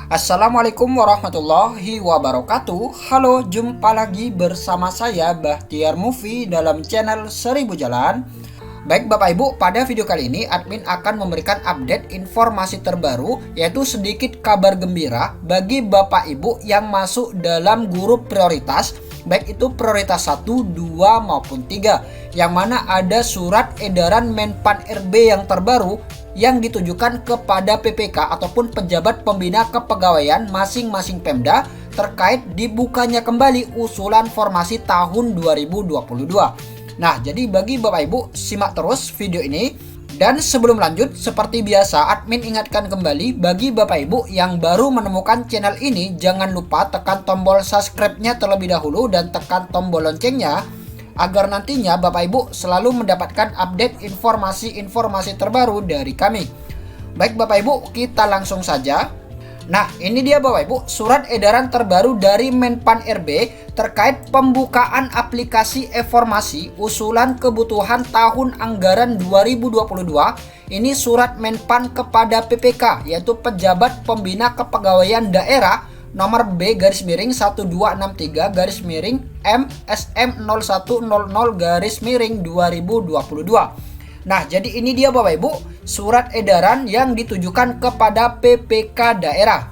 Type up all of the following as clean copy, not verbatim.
Assalamualaikum warahmatullahi wabarakatuh. Halo, jumpa lagi bersama saya Bahtiar Movie dalam channel 1000 Jalan. Baik Bapak Ibu, pada video kali ini admin akan memberikan update informasi terbaru, yaitu sedikit kabar gembira bagi Bapak Ibu yang masuk dalam grup prioritas, baik itu prioritas 1, 2 maupun 3, yang mana ada surat edaran Menpan RB yang terbaru yang ditujukan kepada PPK ataupun pejabat pembina kepegawaian masing-masing Pemda terkait dibukanya kembali usulan formasi tahun 2022. Nah, jadi bagi Bapak Ibu, simak terus video ini. Dan sebelum lanjut, seperti biasa admin ingatkan kembali bagi Bapak Ibu yang baru menemukan channel ini, jangan lupa tekan tombol subscribe-nya terlebih dahulu dan tekan tombol loncengnya agar nantinya Bapak Ibu selalu mendapatkan update informasi-informasi terbaru dari kami. Baik Bapak Ibu, kita langsung saja. Nah, ini dia Bapak Ibu, surat edaran terbaru dari Menpan RB terkait pembukaan aplikasi e-formasi usulan kebutuhan tahun anggaran 2022. Ini surat Menpan kepada PPK, yaitu pejabat pembina kepegawaian daerah, nomor B-MSM/M0100/2022. Nah, jadi ini dia Bapak Ibu, surat edaran yang ditujukan kepada PPK daerah.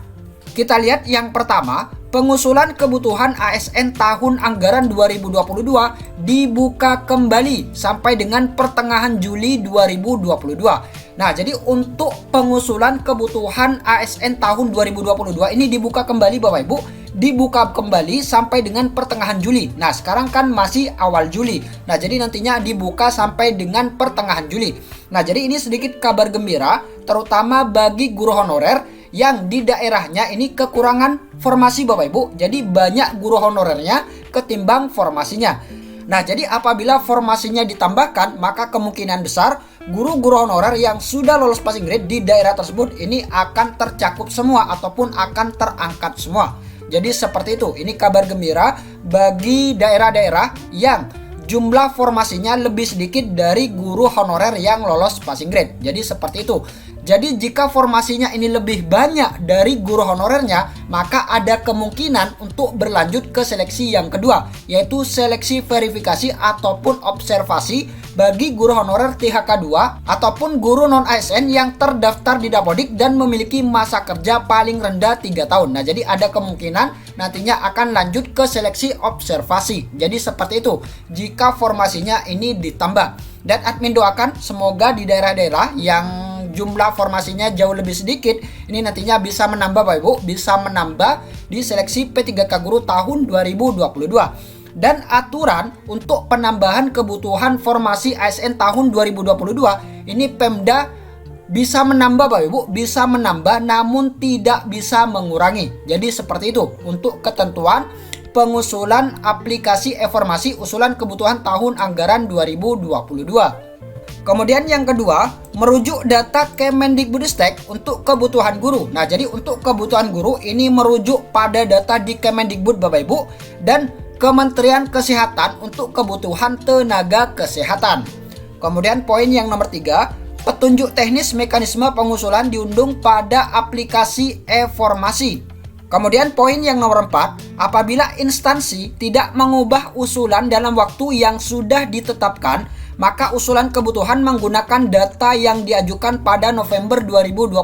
Kita lihat yang pertama, pengusulan kebutuhan ASN tahun anggaran 2022 dibuka kembali sampai dengan pertengahan Juli 2022. Nah, jadi untuk pengusulan kebutuhan ASN tahun 2022 ini dibuka kembali Bapak Ibu, dibuka kembali sampai dengan pertengahan Juli. Nah, sekarang kan masih awal Juli. Nah, jadi nantinya dibuka sampai dengan pertengahan Juli. Nah, jadi ini sedikit kabar gembira terutama bagi guru honorer yang di daerahnya ini kekurangan formasi Bapak Ibu. Jadi banyak guru honorernya ketimbang formasinya. Nah, jadi apabila formasinya ditambahkan, maka kemungkinan besar guru-guru honorer yang sudah lolos passing grade di daerah tersebut ini akan tercakup semua ataupun akan terangkat semua. Jadi seperti itu, ini kabar gembira bagi daerah-daerah yang jumlah formasinya lebih sedikit dari guru honorer yang lolos passing grade. Jadi seperti itu. Jadi jika formasinya ini lebih banyak dari guru honorernya, maka ada kemungkinan untuk berlanjut ke seleksi yang kedua, yaitu seleksi verifikasi ataupun observasi bagi guru honorer THK2 ataupun guru non-ASN yang terdaftar di Dapodik dan memiliki masa kerja paling rendah 3 tahun. Nah, jadi ada kemungkinan nantinya akan lanjut ke seleksi observasi. Jadi seperti itu jika formasinya ini ditambah. Dan admin doakan semoga di daerah-daerah yang jumlah formasinya jauh lebih sedikit ini nantinya bisa menambah Bapak Ibu, bisa menambah di seleksi P3K Guru tahun 2022. Dan aturan untuk penambahan kebutuhan formasi ASN tahun 2022 ini Pemda bisa menambah Bapak Ibu, bisa menambah namun tidak bisa mengurangi. Jadi seperti itu untuk ketentuan pengusulan aplikasi e-formasi usulan kebutuhan tahun anggaran 2022. Kemudian yang kedua, merujuk data Kemendikbudristek untuk kebutuhan guru. Nah, jadi untuk kebutuhan guru ini merujuk pada data di Kemendikbud Bapak Ibu dan Kementerian Kesehatan untuk kebutuhan tenaga kesehatan. Kemudian poin yang nomor 3, petunjuk teknis mekanisme pengusulan diunduh pada aplikasi e-formasi. Kemudian poin yang nomor 4, apabila instansi tidak mengubah usulan dalam waktu yang sudah ditetapkan, maka usulan kebutuhan menggunakan data yang diajukan pada November 2021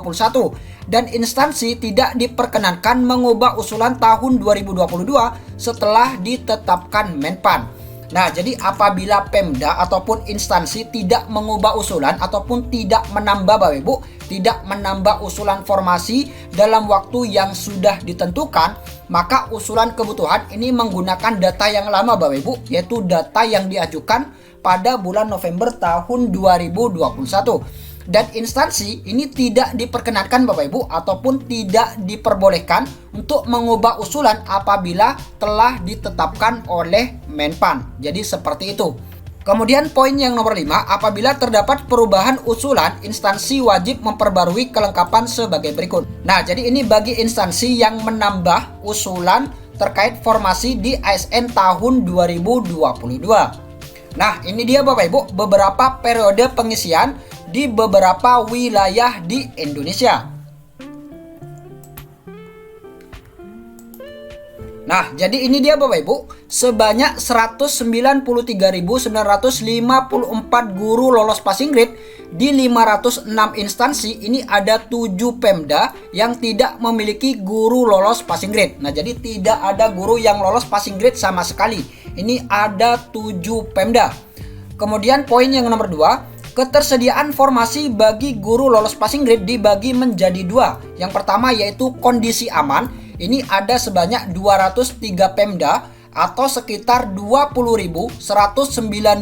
dan instansi tidak diperkenankan mengubah usulan tahun 2022 setelah ditetapkan Menpan. Nah, jadi apabila Pemda ataupun instansi tidak mengubah usulan ataupun tidak menambah Bapak Ibu, tidak menambah usulan formasi dalam waktu yang sudah ditentukan, maka usulan kebutuhan ini menggunakan data yang lama Bapak Ibu, yaitu data yang diajukan pada bulan November tahun 2021. Dan instansi ini tidak diperkenankan Bapak Ibu ataupun tidak diperbolehkan untuk mengubah usulan apabila telah ditetapkan oleh Menpan. Jadi seperti itu. Kemudian poin yang nomor 5, apabila terdapat perubahan usulan, instansi wajib memperbarui kelengkapan sebagai berikut. Nah, jadi ini bagi instansi yang menambah usulan terkait formasi di ASN tahun 2022. Nah, ini dia Bapak Ibu beberapa periode pengisian di beberapa wilayah di Indonesia. Nah, jadi ini dia Bapak Ibu, sebanyak 193.954 guru lolos passing grade di 506 instansi. Ini ada 7 Pemda yang tidak memiliki guru lolos passing grade. Nah, jadi tidak ada guru yang lolos passing grade sama sekali. Ini ada 7 Pemda. Kemudian poin yang nomor 2, ketersediaan formasi bagi guru lolos passing grade dibagi menjadi 2. Yang pertama yaitu kondisi aman. Ini ada sebanyak 203 Pemda atau sekitar 20.109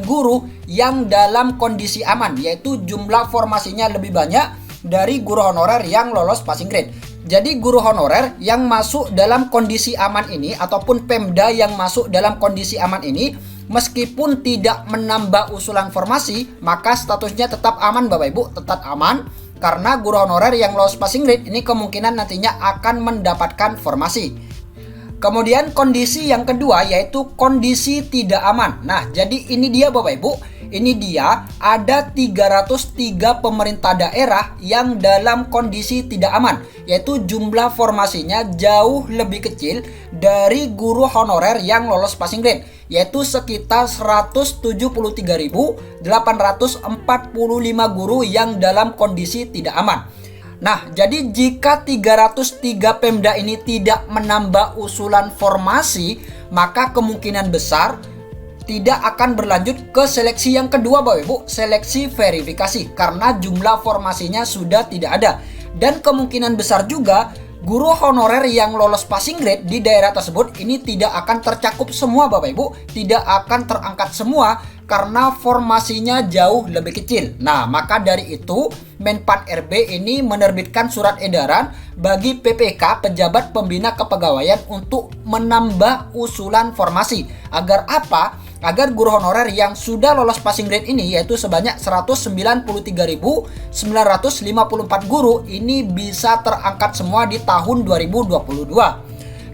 guru yang dalam kondisi aman, yaitu jumlah formasinya lebih banyak dari guru honorer yang lolos passing grade. Jadi guru honorer yang masuk dalam kondisi aman ini ataupun Pemda yang masuk dalam kondisi aman ini, meskipun tidak menambah usulan formasi, maka statusnya tetap aman Bapak Ibu, tetap aman. Karena guru honorer yang lolos passing grade ini kemungkinan nantinya akan mendapatkan formasi. Kemudian kondisi yang kedua yaitu kondisi tidak aman. Nah, jadi ini dia Bapak Ibu. Ini dia ada 303 pemerintah daerah yang dalam kondisi tidak aman, yaitu jumlah formasinya jauh lebih kecil dari guru honorer yang lolos passing grade, yaitu sekitar 173.845 guru yang dalam kondisi tidak aman. Nah, jadi jika 303 Pemda ini tidak menambah usulan formasi, maka kemungkinan besar tidak akan berlanjut ke seleksi yang kedua Bapak Ibu, seleksi verifikasi, karena jumlah formasinya sudah tidak ada. Dan kemungkinan besar juga guru honorer yang lolos passing grade di daerah tersebut ini tidak akan tercakup semua Bapak Ibu, tidak akan terangkat semua karena formasinya jauh lebih kecil. Nah, maka dari itu Menpan RB ini menerbitkan surat edaran bagi PPK, pejabat pembina kepegawaian, untuk menambah usulan formasi. Agar apa? Agar guru honorer yang sudah lolos passing grade ini, yaitu sebanyak 193.954 guru, ini bisa terangkat semua di tahun 2022.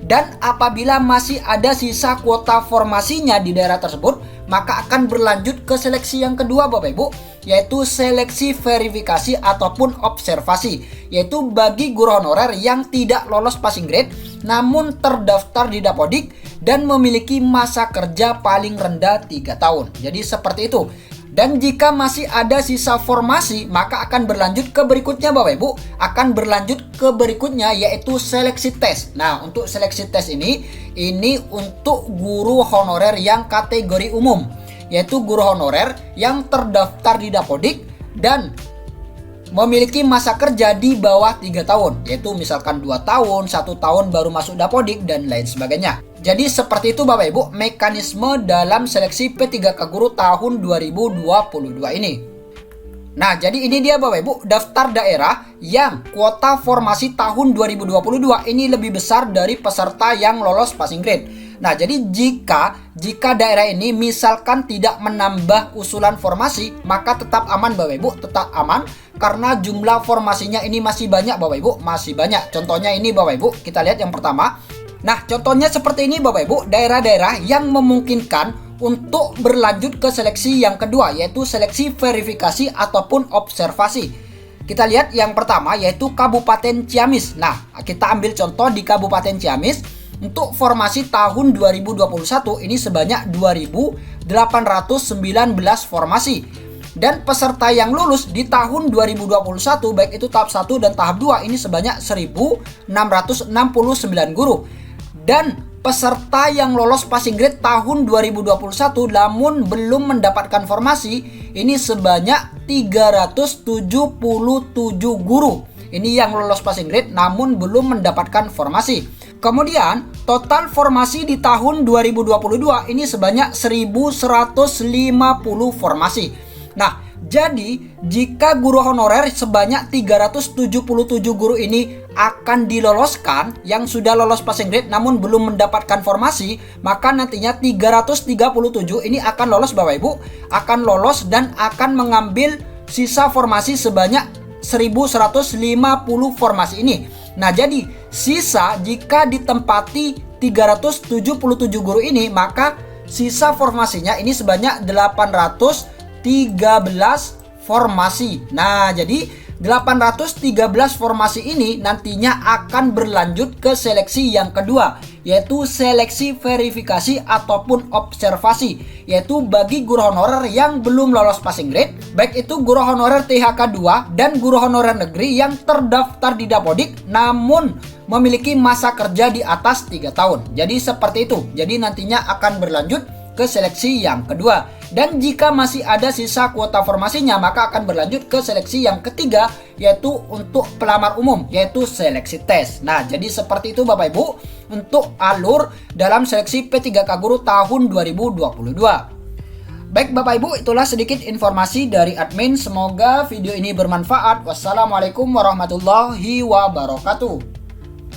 Dan apabila masih ada sisa kuota formasinya di daerah tersebut, maka akan berlanjut ke seleksi yang kedua Bapak Ibu, yaitu seleksi verifikasi ataupun observasi, yaitu bagi guru honorer yang tidak lolos passing grade namun terdaftar di Dapodik dan memiliki masa kerja paling rendah 3 tahun. Jadi seperti itu. Dan jika masih ada sisa formasi, maka akan berlanjut ke berikutnya Bapak Ibu. Akan berlanjut ke berikutnya yaitu seleksi tes. Nah, untuk seleksi tes ini untuk guru honorer yang kategori umum, yaitu guru honorer yang terdaftar di Dapodik dan memiliki masa kerja di bawah 3 tahun, yaitu misalkan 2 tahun, 1 tahun baru masuk Dapodik dan lain sebagainya. Jadi seperti itu Bapak Ibu mekanisme dalam seleksi P3K Guru tahun 2022 ini. Nah, jadi ini dia Bapak Ibu daftar daerah yang kuota formasi tahun 2022 ini lebih besar dari peserta yang lolos passing grade. Nah, jadi jika daerah ini misalkan tidak menambah usulan formasi, maka tetap aman Bapak Ibu, tetap aman karena jumlah formasinya ini masih banyak Bapak Ibu, masih banyak. Contohnya ini Bapak Ibu, kita lihat yang pertama. Nah, contohnya seperti ini Bapak Ibu, daerah-daerah yang memungkinkan untuk berlanjut ke seleksi yang kedua, yaitu seleksi verifikasi ataupun observasi. Kita lihat yang pertama yaitu Kabupaten Ciamis. Nah, kita ambil contoh di Kabupaten Ciamis. Untuk formasi tahun 2021 ini sebanyak 2.819 formasi. Dan peserta yang lulus di tahun 2021 baik itu tahap 1 dan tahap 2 ini sebanyak 1.669 guru. Dan peserta yang lolos passing grade tahun 2021 namun belum mendapatkan formasi ini sebanyak 377 guru. Ini yang lolos passing grade namun belum mendapatkan formasi. Kemudian total formasi di tahun 2022 ini sebanyak 1.150 formasi. Nah, jadi jika guru honorer sebanyak 377 guru ini akan diloloskan yang sudah lolos passing grade namun belum mendapatkan formasi, maka nantinya 337 ini akan lolos Bapak Ibu, akan lolos dan akan mengambil sisa formasi sebanyak 1.150 formasi ini. Nah, jadi sisa jika ditempati 377 guru ini, maka sisa formasinya ini sebanyak 813 formasi. Nah, jadi 813 formasi ini nantinya akan berlanjut ke seleksi yang kedua, yaitu seleksi verifikasi ataupun observasi, yaitu bagi guru honorer yang belum lolos passing grade, baik itu guru honorer THK 2 dan guru honorer negeri yang terdaftar di Dapodik namun memiliki masa kerja di atas 3 tahun. Jadi seperti itu. Jadi nantinya akan berlanjut ke seleksi yang kedua. Dan jika masih ada sisa kuota formasinya, maka akan berlanjut ke seleksi yang ketiga, yaitu untuk pelamar umum, yaitu seleksi tes. Nah, jadi seperti itu Bapak Ibu untuk alur dalam seleksi P3K Guru tahun 2022. Baik Bapak Ibu, itulah sedikit informasi dari admin. Semoga video ini bermanfaat. Wassalamualaikum warahmatullahi wabarakatuh.